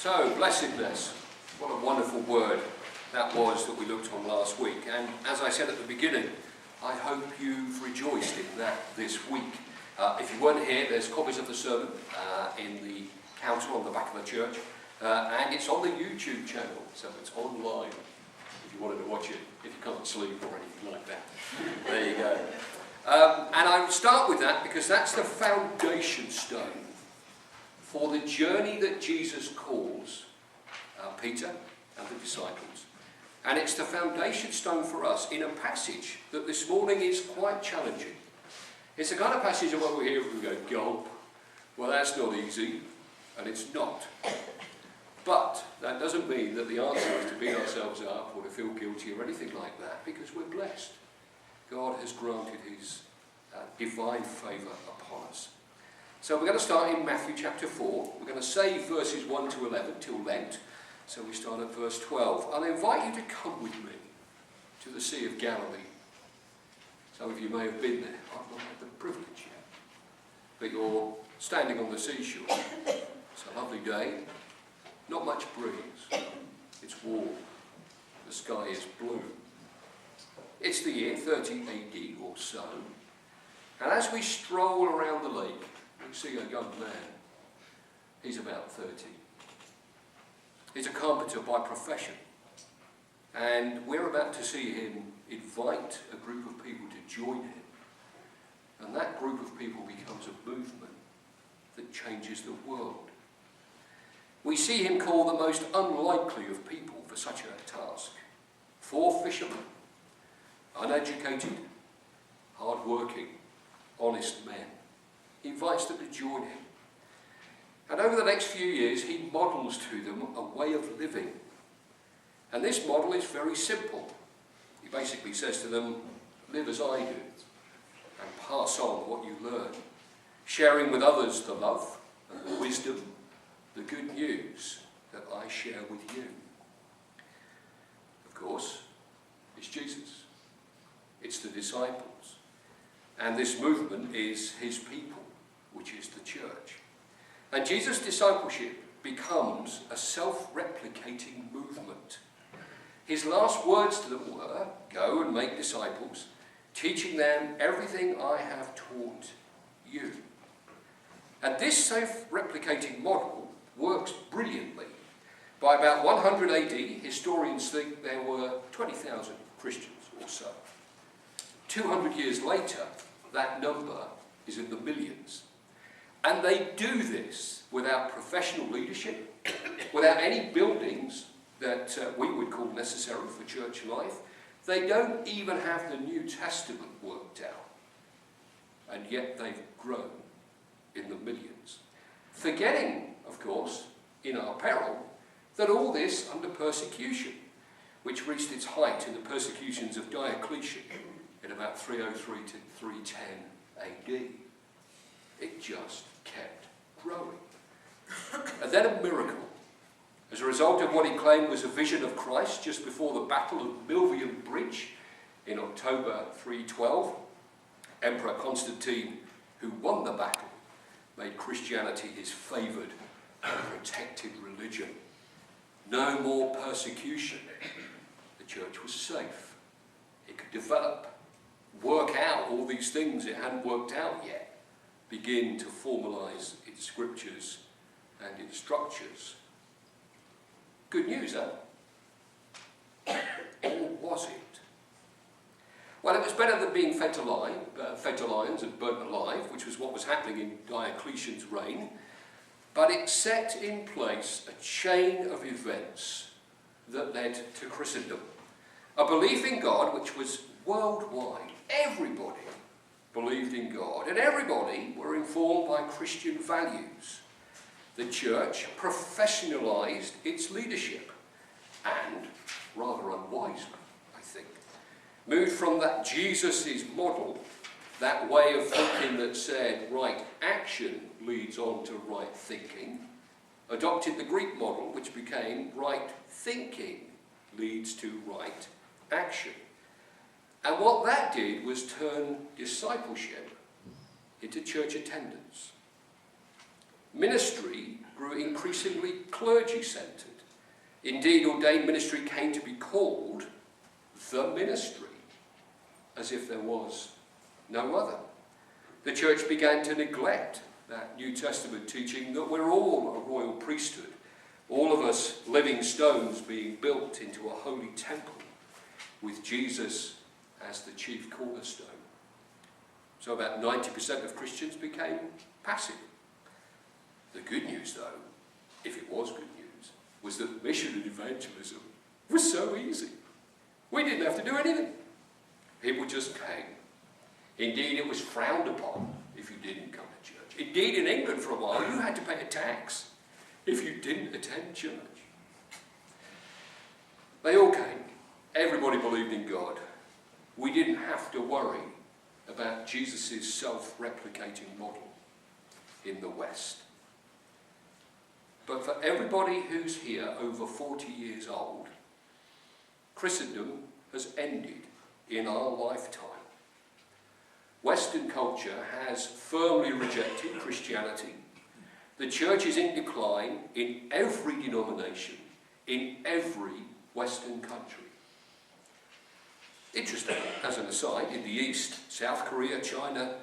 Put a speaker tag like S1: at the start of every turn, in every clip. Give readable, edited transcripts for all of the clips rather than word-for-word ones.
S1: So, blessedness. What a wonderful word that was that we looked on last week. And as I said at the beginning, I hope you've rejoiced in that this week. If you weren't here, there's copies of the sermon in the counter on the back of the church. And it's on the YouTube channel, so it's online if you wanted to watch it, if you can't sleep or anything like that. There you go. And I would start with that because that's the foundation stone for the journey that Jesus calls Peter and the disciples. And it's the foundation stone for us in a passage that this morning is quite challenging. It's the kind of passage that when we hear it, we go, gulp. Well, that's not easy, and it's not. But that doesn't mean that the answer is to beat ourselves up or to feel guilty or anything like that, because we're blessed. God has granted his divine favour upon us. So we're going to start in Matthew chapter 4. We're going to save verses 1 to 11 till Lent. So we start at verse 12. I'll invite you to come with me to the Sea of Galilee. Some of you may have been there. I've not had the privilege yet. But you're standing on the seashore. It's a lovely day. Not much breeze. It's warm. The sky is blue. It's the year 30 AD or so. And as we stroll around the lake, we see a young man. He's about 30. He's a carpenter by profession. And we're about to see him invite a group of people to join him. And that group of people becomes a movement that changes the world. We see him call the most unlikely of people for such a task. 4 fishermen, uneducated, hard-working, honest men. He invites them to join him. And over the next few years, he models to them a way of living. And this model is very simple. He basically says to them, live as I do, and pass on what you learn, sharing with others the love and the wisdom, the good news that I share with you. Of course, it's Jesus. It's the disciples. And this movement is his people, which is the church. And Jesus' discipleship becomes a self-replicating movement. His last words to them were, go and make disciples, teaching them everything I have taught you. And this self-replicating model works brilliantly. By about 100 AD, historians think there were 20,000 Christians or so. 200 years later, that number is in the millions. And they do this without professional leadership, without any buildings that we would call necessary for church life. They don't even have the New Testament worked out. And yet they've grown in the millions. Forgetting, of course, in our peril, that all this under persecution, which reached its height in the persecutions of Diocletian in about 303 to 310 AD. It just kept growing. And then a miracle. As a result of what he claimed was a vision of Christ just before the Battle of Milvian Bridge in October 312, Emperor Constantine, who won the battle, made Christianity his favoured and protected religion. No more persecution. The church was safe. It could develop, work out all these things it hadn't worked out yet, begin to formalise its scriptures and its structures. Good news, huh? Or was it? Well, it was better than being fed to lions and burnt alive, which was what was happening in Diocletian's reign. But it set in place a chain of events that led to Christendom. A belief in God which was worldwide. Everybody believed in God, and everybody were informed by Christian values. The church professionalised its leadership, and, rather unwisely, I think, moved from that Jesus' model, that way of thinking that said right action leads on to right thinking, adopted the Greek model, which became right thinking leads to right action. And what that did was turn discipleship into church attendance. Ministry grew increasingly clergy-centred. Indeed, ordained ministry came to be called the ministry, as if there was no other. The church began to neglect that New Testament teaching that we're all a royal priesthood, all of us living stones being built into a holy temple with Jesus as the chief cornerstone. So about 90% of Christians became passive. The good news, though, if it was good news, was that mission and evangelism was so easy. We didn't have to do anything. People just came. Indeed, it was frowned upon if you didn't come to church. Indeed, in England for a while, you had to pay a tax if you didn't attend church. They all came. Everybody believed in God. We didn't have to worry about Jesus' self-replicating model in the West. But for everybody who's here over 40 years old, Christendom has ended in our lifetime. Western culture has firmly rejected Christianity. The church is in decline in every denomination, in every Western country. Interesting, as an aside, in the East, South Korea, China,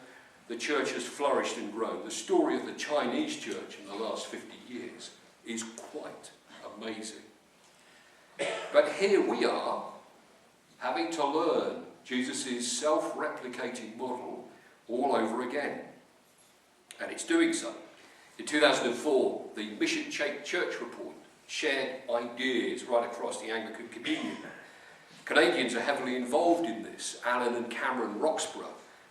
S1: the church has flourished and grown. The story of the Chinese church in the last 50 years is quite amazing. But here we are, having to learn Jesus' self-replicating model all over again. And it's doing so. In 2004, the Mission Church Report shared ideas right across the Anglican Communion. Canadians are heavily involved in this, Alan and Cameron Roxburgh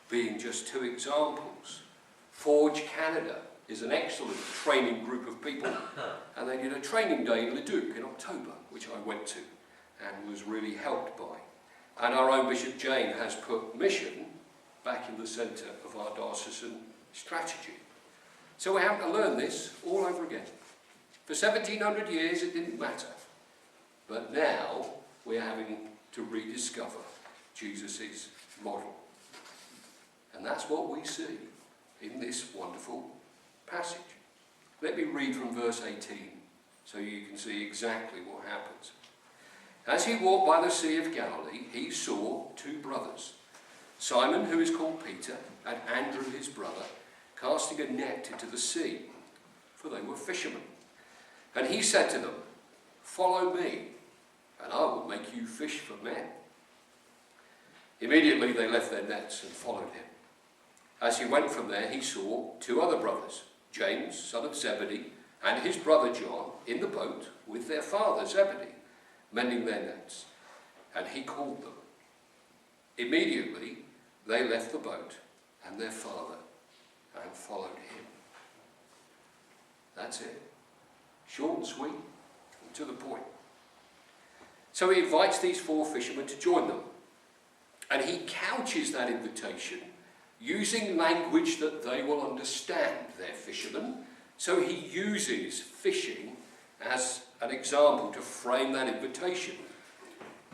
S1: being just two examples. Forge Canada is an excellent training group of people, and they did a training day in Leduc in October, which I went to and was really helped by. And our own Bishop Jane has put mission back in the centre of our diocesan strategy. So we have to learn this all over again. For 1700 years it didn't matter, but now we're having to rediscover Jesus' model. And that's what we see in this wonderful passage. Let me read from verse 18 so you can see exactly what happens. As he walked by the Sea of Galilee, he saw two brothers, Simon, who is called Peter, and Andrew his brother, casting a net into the sea, for they were fishermen. And he said to them, "Follow me, and I will make you fish for men." Immediately they left their nets and followed him. As he went from there, he saw two other brothers, James, son of Zebedee, and his brother John, in the boat with their father Zebedee, mending their nets. And he called them. Immediately they left the boat and their father and followed him. That's it. Short and sweet and to the point. So he invites these four fishermen to join them. And he couches that invitation using language that they will understand. They're fishermen. So he uses fishing as an example to frame that invitation.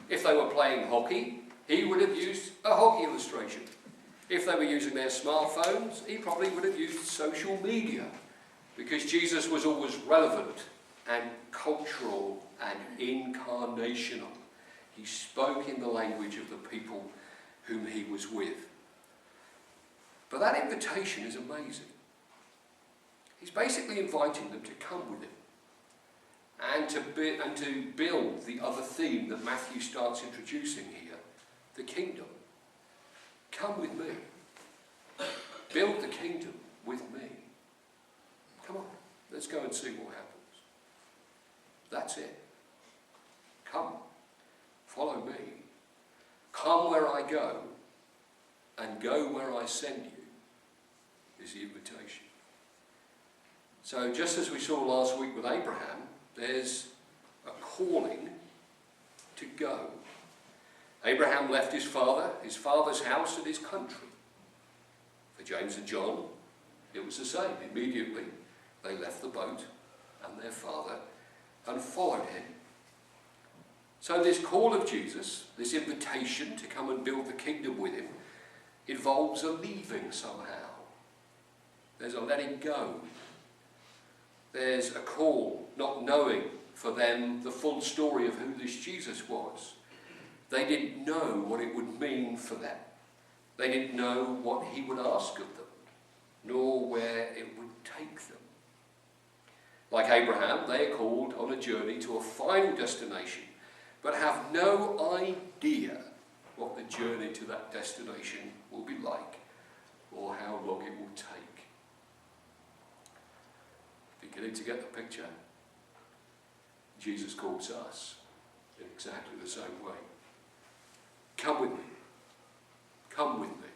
S1: If they were playing hockey, he would have used a hockey illustration. If they were using their smartphones, he probably would have used social media, because Jesus was always relevant and cultural and incarnational. He spoke in the language of the people whom he was with. But that invitation is amazing. He's basically inviting them to come with him and to build the other theme that Matthew starts introducing here, the kingdom. Come with me. Build the kingdom with me. Come on, let's go and see what happens. That's it. Come, follow me. Come where I go, and go where I send you, is the invitation. So just as we saw last week with Abraham, there's a calling to go. Abraham left his father's house and his country. For James and John, it was the same. Immediately they left the boat and their father and followed him. So this call of Jesus, this invitation to come and build the kingdom with him, involves a leaving somehow. There's a letting go. There's a call, not knowing for them the full story of who this Jesus was. They didn't know what it would mean for them. They didn't know what he would ask of them, nor where it would take them. Like Abraham, they are called on a journey to a final destination, but have no idea what the journey to that destination will be like, or how long it will take. Beginning to get the picture? Jesus calls us in exactly the same way. Come with me. Come with me.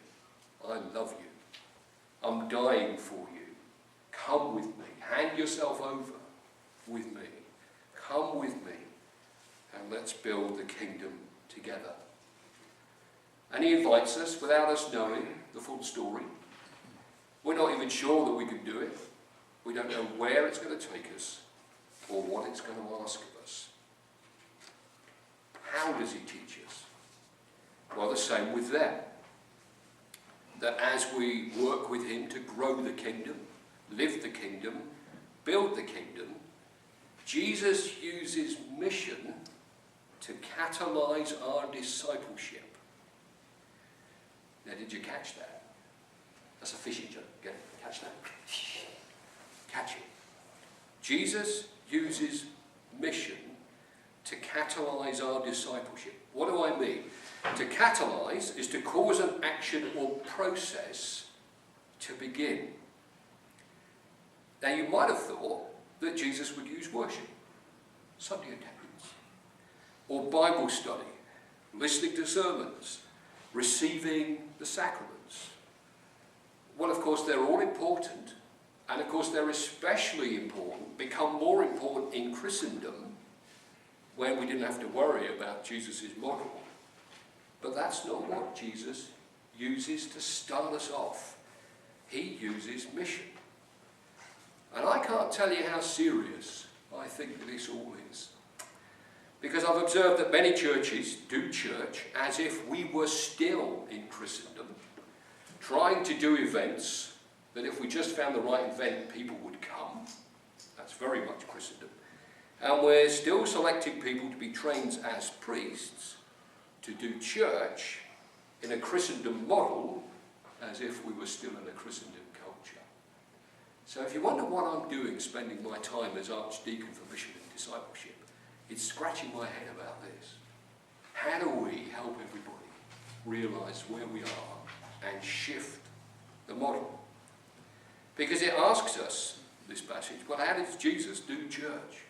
S1: I love you. I'm dying for you. Come with me. Hand yourself over with me. Come with me. And let's build the kingdom together. And he invites us without us knowing the full story. We're not even sure that we can do it. We don't know where it's going to take us or what it's going to ask of us. How does he teach us? Well, the same with them. That as we work with him to grow the kingdom, live the kingdom, build the kingdom, Jesus uses mission to catalyse our discipleship. Now, did you catch that? That's a fishing joke. Get it? Catch that? Catch it. Jesus uses mission to catalyse our discipleship. What do I mean? To catalyse is to cause an action or process to begin. Now, you might have thought that Jesus would use worship, Sunday attendance, or Bible study, listening to sermons, receiving the sacraments. Well, of course, they're all important, and of course they're especially important, become more important in Christendom when we didn't have to worry about Jesus' model. But that's not what Jesus uses to start us off. He uses mission. And I can't tell you how serious I think this all is. Because I've observed that many churches do church as if we were still in Christendom, trying to do events that if we just found the right event, people would come. That's very much Christendom. And we're still selecting people to be trained as priests to do church in a Christendom model as if we were still in a Christendom culture. So if you wonder what I'm doing spending my time as Archdeacon for Mission and Discipleship, it's scratching my head about this. How do we help everybody realise where we are and shift the model? Because it asks us, this passage, well, how does Jesus do church?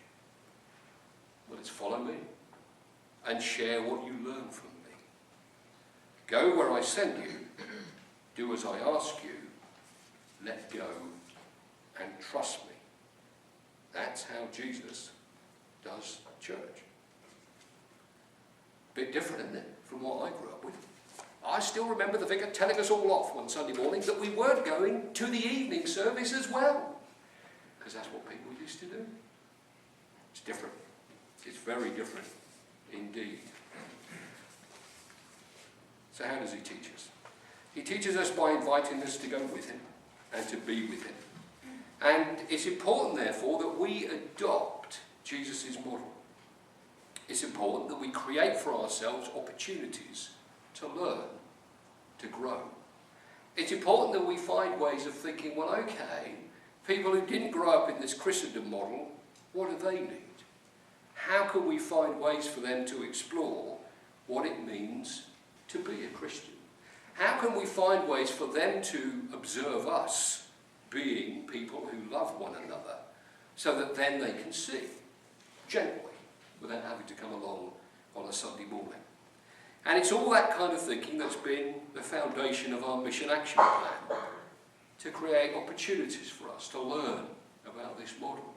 S1: Well, it's follow me and share what you learn from me. Go where I send you, do as I ask you, let go and trust me. That's how Jesus does church. Bit different, isn't it, from what I grew up with? I still remember the vicar telling us all off one Sunday morning that we weren't going to the evening service as well, because that's what people used to do. It's different. It's very different indeed. So how does he teach us? He teaches us by inviting us to go with him and to be with him. And it's important, therefore, that we adopt Jesus' model. It's important that we create for ourselves opportunities to learn, to grow. It's important that we find ways of thinking, well, okay, people who didn't grow up in this Christendom model, what do they need? How can we find ways for them to explore what it means to be a Christian? How can we find ways for them to observe us being people who love one another so that then they can see, gently, without having to come along on a Sunday morning? And it's all that kind of thinking that's been the foundation of our mission action plan, to create opportunities for us to learn about this model,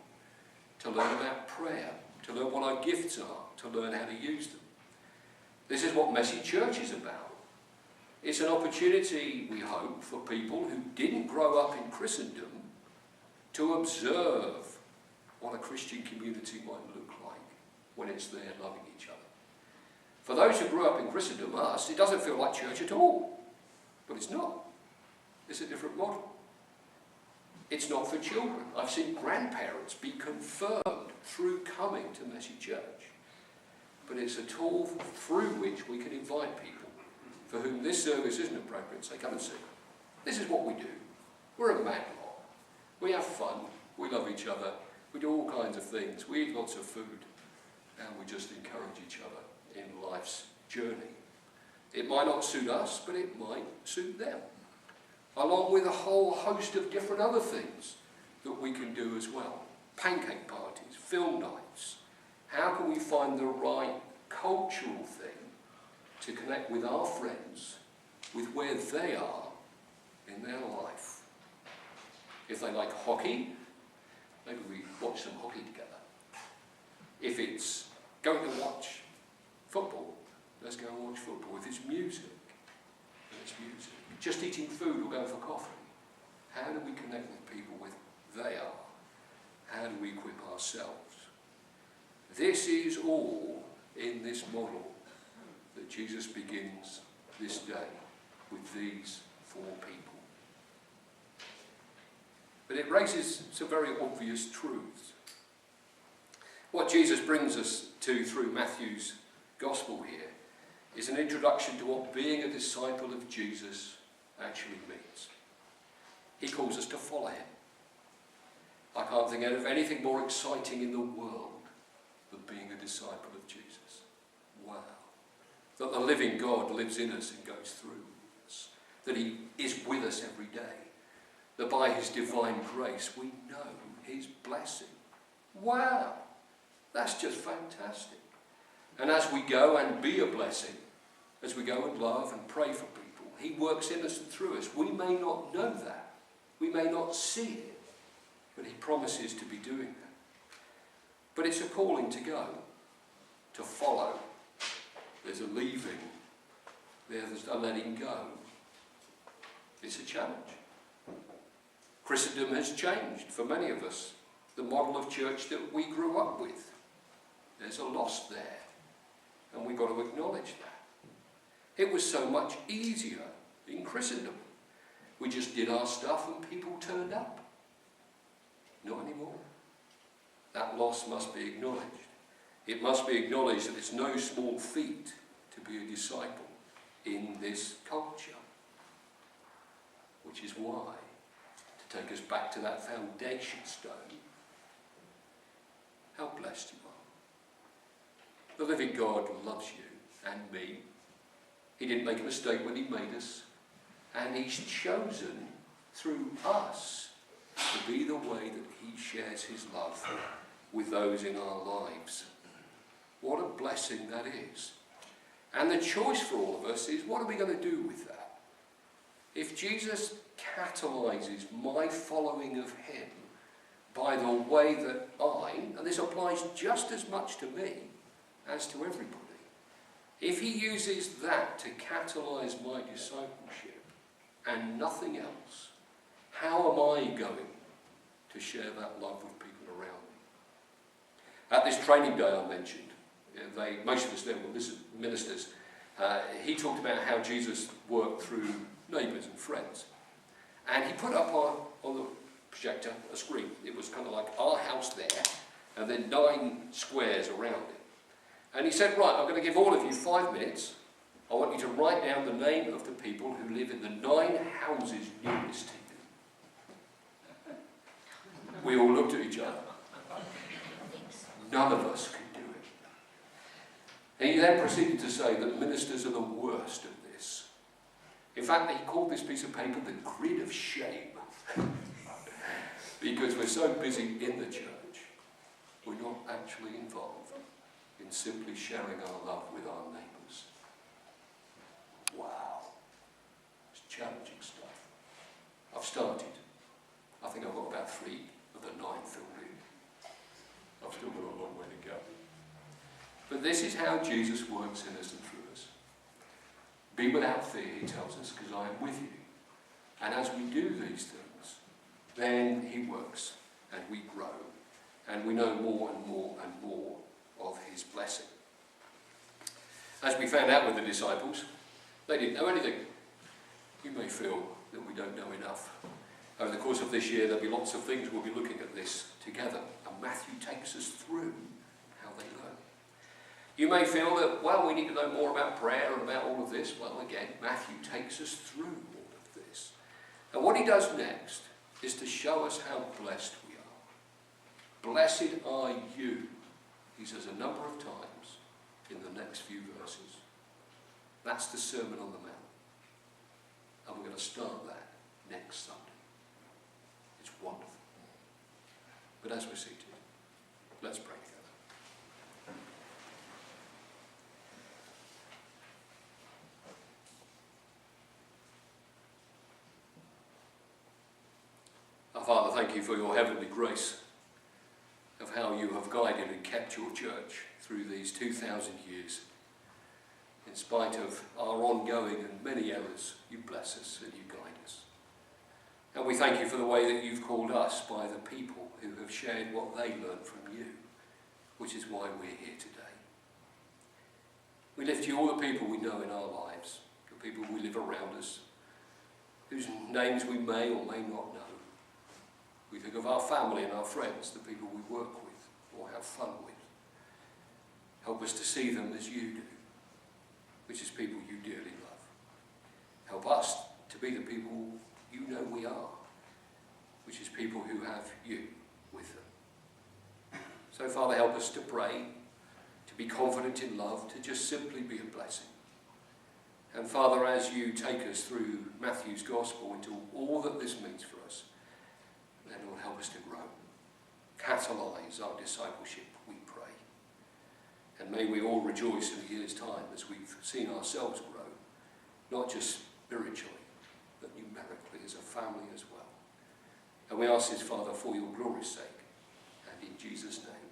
S1: to learn about prayer, to learn what our gifts are, to learn how to use them. This is what Messy Church is about. It's an opportunity, we hope, for people who didn't grow up in Christendom to observe what a Christian community might look like when it's there loving each other. For those who grew up in Christendom, us, it doesn't feel like church at all. But it's not. It's a different model. It's not for children. I've seen grandparents be confirmed through coming to Messy Church. But it's a tool through which we can invite people for whom this service isn't appropriate. Say, come and see. This is what we do. We're a mad lot. We have fun. We love each other. We do all kinds of things. We eat lots of food. And we just encourage each other in life's journey. It might not suit us, but it might suit them. Along with a whole host of different other things that we can do as well. Pancake parties, film nights. How can we find the right cultural thing to connect with our friends, with where they are in their life? If they like hockey, maybe we watch some hockey together. If it's going to watch football, let's go and watch football. If it's music, then it's music. Just eating food or going for coffee. How do we connect with people with they are? How do we equip ourselves? This is all in this model that Jesus begins this day with these 4 people. But it raises some very obvious truths. What Jesus brings us to through Matthew's gospel here is an introduction to what being a disciple of Jesus actually means. He calls us to follow him. I can't think of anything more exciting in the world than being a disciple of Jesus. Wow. That the living God lives in us and goes through us. That he is with us every day. That by his divine grace we know his blessing. Wow. That's just fantastic. And as we go and be a blessing, as we go and love and pray for people, he works in us and through us. We may not know that. We may not see it. But he promises to be doing that. But it's a calling to go, to follow. There's a leaving. There's a letting go. It's a challenge. Christendom has changed for many of us. The model of church that we grew up with. There's a loss there. And we've got to acknowledge that. It was so much easier in Christendom. We just did our stuff and people turned up. Not anymore. That loss must be acknowledged. It must be acknowledged that it's no small feat to be a disciple in this culture. Which is why, to take us back to that foundation stone, how blessed you are. The living God loves you and me. He didn't make a mistake when he made us. And he's chosen through us to be the way that he shares his love with those in our lives. What a blessing that is. And the choice for all of us is, what are we going to do with that? If Jesus catalyses my following of him by the way that and this applies just as much to me as to everybody, if he uses that to catalyse my discipleship and nothing else, how am I going to share that love with people around me? At this training day I mentioned, most of us there were ministers. He talked about how Jesus worked through neighbours and friends. And he put up on the projector a screen. It was kind of like our house there, and then 9 squares around it. And he said, right, I'm going to give all of you 5 minutes. I want you to write down the name of the people who live in the 9 houses nearest to you. We all looked at each other. None of us could do it. And he then proceeded to say that ministers are the worst of this. In fact, he called this piece of paper the grid of shame. Because we're so busy in the church, we're not actually involved in simply sharing our love with our neighbours. Wow. It's challenging stuff. I've started. I think I've got about 3 of the 9 filled in. I've still got a long way to go. But this is how Jesus works in us and through us. Be without fear, he tells us, because I am with you. And as we do these things, then he works and we grow and we know more and more and more of his blessing. As we found out with the disciples, they didn't know anything. You may feel that we don't know enough. Over the course of this year, there'll be lots of things we'll be looking at this together, and Matthew takes us through how they learn. You may feel that, well, we need to know more about prayer and about all of this. Well, again, Matthew takes us through all of this. And what he does next is to show us how blessed we are. Blessed are you, he says a number of times in the next few verses. That's the Sermon on the Mount. And we're going to start that next Sunday. It's wonderful. But as we're seated, let's pray together. Our Father, thank you for your heavenly grace, of how you have guided and kept your church through these 2,000 years. In spite of our ongoing and many errors, you bless us and you guide us. And we thank you for the way that you've called us by the people who have shared what they learned from you, which is why we're here today. We lift you all the people we know in our lives, the people who live around us, whose names we may or may not know. We think of our family and our friends, the people we work with or have fun with. Help us to see them as you do, which is people you dearly love. Help us to be the people you know we are, which is people who have you with them. So, Father, help us to pray, to be confident in love, to just simply be a blessing. And Father, as you take us through Matthew's Gospel into all that this means for us, then it will help us to grow. Catalyse our discipleship, we pray. And may we all rejoice in a year's time as we've seen ourselves grow, not just spiritually, but numerically as a family as well. And we ask this, Father, for your glory's sake, and in Jesus' name.